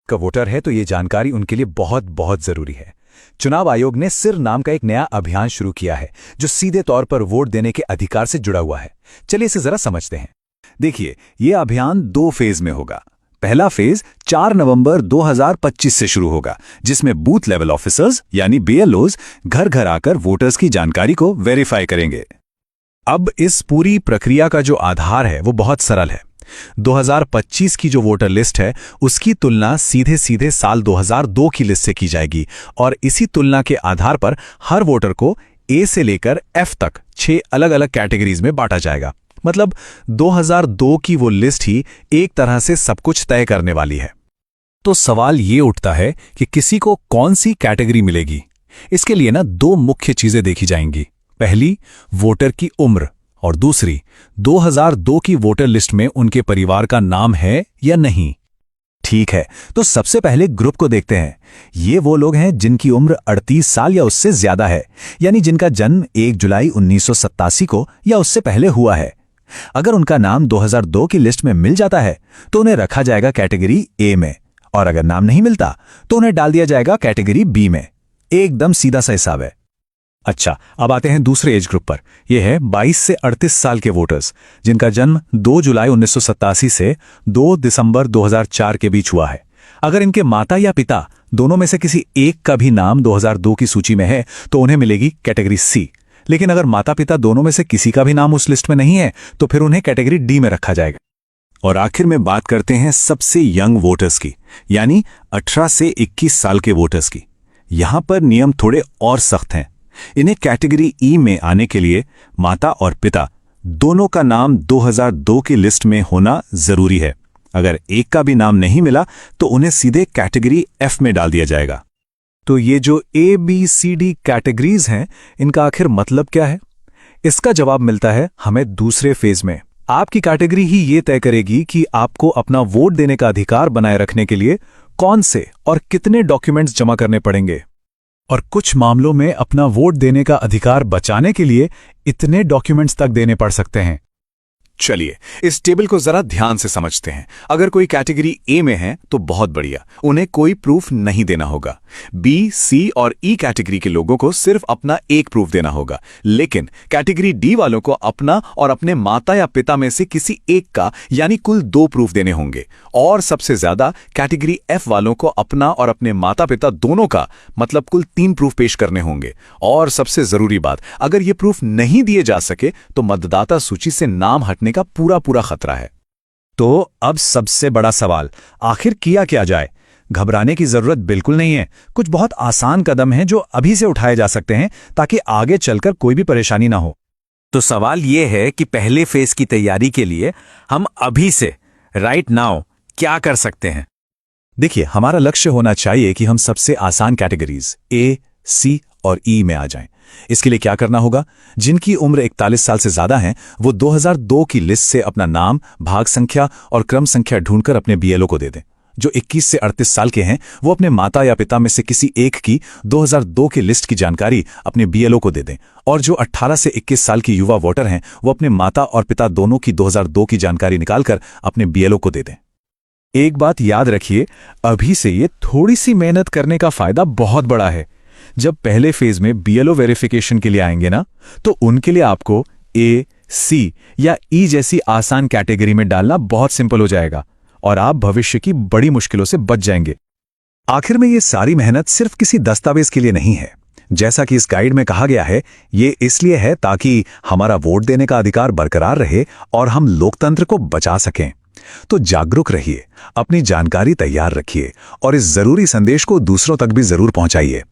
का वोटर है तो ये जानकारी उनके लिए बहुत बहुत जरूरी है। चुनाव आयोग ने सिर नाम का एक नया अभियान शुरू किया है जो सीधे तौर पर वोट देने के अधिकार से जुड़ा हुआ है। चलिए इसे जरा समझते हैं। देखिए, ये अभियान 2 फेज में होगा। पहला फेज 4 नवंबर 2025 से शुरू होगा, जिसमें बूथ लेवल ऑफिसर्स यानी बीएलओज घर घर आकर वोटर्स की जानकारी को वेरीफाई करेंगे। अब इस पूरी प्रक्रिया का जो आधार है वो बहुत सरल है। 2025 की जो वोटर लिस्ट है उसकी तुलना सीधे सीधे साल 2002 की लिस्ट से की जाएगी और इसी तुलना के आधार पर हर वोटर को ए से लेकर एफ तक 6 अलग अलग कैटेगरीज में बांटा जाएगा। मतलब 2002 की वो लिस्ट ही एक तरह से सब कुछ तय करने वाली है। तो सवाल ये उठता है कि किसी को कौन सी कैटेगरी मिलेगी। इसके लिए ना 2 मुख्य चीजें देखी जाएंगी। पहली, वोटर की उम्र, और दूसरी, 2002 की वोटर लिस्ट में उनके परिवार का नाम है या नहीं। ठीक है, तो सबसे पहले ग्रुप को देखते हैं। ये वो लोग हैं जिनकी उम्र 38 साल या उससे ज्यादा है, यानी जिनका जन्म 1 जुलाई 1987 को या उससे पहले हुआ है। अगर उनका नाम 2002 की लिस्ट में मिल जाता है तो उन्हें रखा जाएगा कैटेगरी ए में, और अगर नाम नहीं मिलता तो उन्हें डाल दिया जाएगा कैटेगरी बी में। एकदम सीधा सा हिसाब है। अच्छा, अब आते हैं दूसरे एज ग्रुप पर। यह है 22 से 38 साल के वोटर्स, जिनका जन्म 2 जुलाई 1987 से 2 दिसंबर 2004 के बीच हुआ है। अगर इनके माता या पिता दोनों में से किसी एक का भी नाम 2002 की सूची में है तो उन्हें मिलेगी कैटेगरी सी। लेकिन अगर माता पिता दोनों में से किसी का भी नाम उस लिस्ट में नहीं है तो फिर उन्हें कैटेगरी डी में रखा जाएगा। और आखिर में बात करते हैं सबसे यंग वोटर्स की, यानी 18 से 21 साल के वोटर्स की। यहां पर नियम थोड़े और सख्त हैं। इन्हें कैटेगरी ई में आने के लिए माता और पिता दोनों का नाम 2002 की लिस्ट में होना जरूरी है। अगर एक का भी नाम नहीं मिला तो उन्हें सीधे कैटेगरी एफ में डाल दिया जाएगा। तो ये जो A B C D categories हैं, इनका आखिर मतलब क्या है? इसका जवाब मिलता है हमें दूसरे फेज में। आपकी कैटेगरी ही ये तय करेगी कि आपको अपना वोट देने का अधिकार बनाए रखने के लिए कौन से और कितने डॉक्यूमेंट्स जमा करने पड़ेंगे, और कुछ मामलों में अपना वोट देने का अधिकार बचाने के लिए इतने डॉक्यूमेंट्स तक देने पड़ सकते हैं। चलिए इस टेबल को जरा ध्यान से समझते हैं। अगर कोई कैटेगरी ए में है तो बहुत बढ़िया, उन्हें कोई प्रूफ नहीं देना होगा। बी, सी और ई कैटेगरी के लोगों को सिर्फ अपना एक प्रूफ देना होगा। लेकिन कैटेगरी डी वालों को अपना और अपने माता या पिता में से किसी एक का यानी कुल 2 प्रूफ देने होंगे। और सबसे ज्यादा कैटेगरी एफ वालों को अपना और अपने माता पिता दोनों का मतलब कुल 3 प्रूफ पेश करने होंगे। और सबसे जरूरी बात, अगर ये प्रूफ नहीं दिए जा सके तो मतदाता सूची से नाम हटने का पूरा खतरा है। तो अब सबसे बड़ा सवाल, आखिर किया क्या जाए? घबराने की जरूरत बिल्कुल नहीं है। कुछ बहुत आसान कदम हैं जो अभी से उठाए जा सकते हैं ताकि आगे चलकर कोई भी परेशानी ना हो। तो सवाल यह है कि पहले फेज की तैयारी के लिए हम अभी से राइट नाउ क्या कर सकते हैं? देखिए, हमारा लक्ष्य होना चाहिए कि हम सबसे आसान कैटेगरीज ए, सी और ई में आ जाएं। इसके लिए क्या करना होगा? जिनकी उम्र 41 साल से ज्यादा है वो 2002 की लिस्ट से अपना नाम, भाग संख्या और क्रम संख्या ढूंढकर अपने बीएलओ को दे दें। जो 21 से 38 साल के हैं वो अपने माता या पिता में से किसी एक की 2002 की लिस्ट की जानकारी अपने बीएलओ को दे दें। और जो 18 से 21 साल की युवा वोटर हैं वो अपने माता और पिता दोनों की 2002 की जानकारी निकालकर अपने बीएलओ को दे दें। एक बात याद रखिए, अभी से ये थोड़ी सी मेहनत करने का फायदा बहुत बड़ा है। जब पहले फेज में बीएलओ वेरिफिकेशन के लिए आएंगे ना, तो उनके लिए आपको ए, सी या ई जैसी आसान कैटेगरी में डालना बहुत सिंपल हो जाएगा और आप भविष्य की बड़ी मुश्किलों से बच जाएंगे। आखिर में ये सारी मेहनत सिर्फ किसी दस्तावेज के लिए नहीं है। जैसा कि इस गाइड में कहा गया है, ये इसलिए है ताकि हमारा वोट देने का अधिकार बरकरार रहे और हम लोकतंत्र को बचा सकें। तो जागरूक रहिए, अपनी जानकारी तैयार रखिए और इस जरूरी संदेश को दूसरों तक भी जरूर पहुंचाइए।